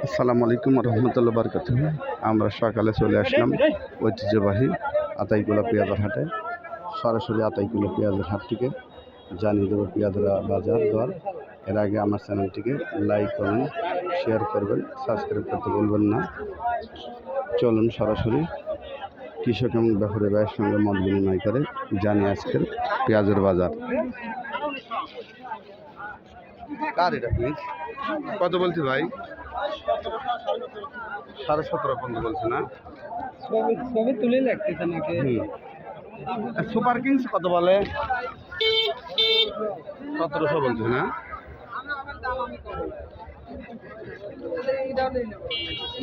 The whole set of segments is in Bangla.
আসসালামু আলাইকুম রহমতুল্লাহ বারকাতুহ। আমরা সকালে চলে আসলাম ঐতিহ্যবাহী আতাইকুলা পেঁয়াজের হাটে। সরাসরি আতাইকুলা পেঁয়াজের হাট থেকে জানিয়ে দেবো পেঁয়াজের বাজার দর। এর আগে আমার চ্যানেলটিকে লাইক করুন, শেয়ার করবেন, সাবস্ক্রাইব করতে বলবেন না। চলুন সরাসরি কৃষক এবং ব্যাপারী ভাইয়ের সঙ্গে মত বিনিময় করে জানি আজকের পেঁয়াজের বাজার। কার এটা প্লিজ কত বলছি ভাই? 17.5 পর্যন্ত বলছে না? ছবি তুলে লাগতেছে নাকি? সুপার কিংস কত বলে? 1700 বলছে না?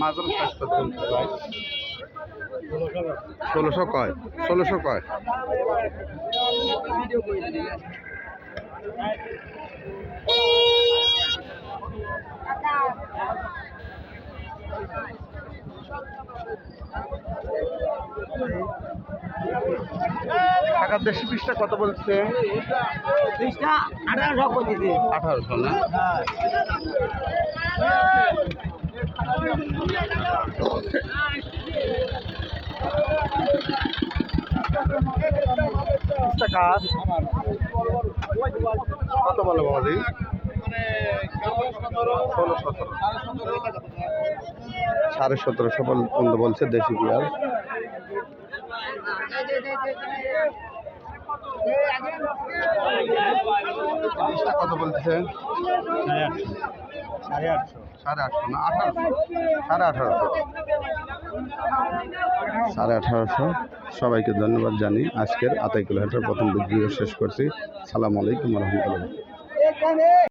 মাত্র 1600 কয়? 1600 কয়? টাকার দেশি পিসটা কত বলছে? 1800 না? কত বলে বাবাজি? 1750 পর্যন্ত বলছে দেশি পেঁয়াজ। কত বলছে? 850 না? 1850। সবাইকে ধন্যবাদ জানি আজকের আতাইকুলা হাটের প্রথম ভিডিও শেষ করছি। সালামু আলাইকুম রহমতুল্লাহ।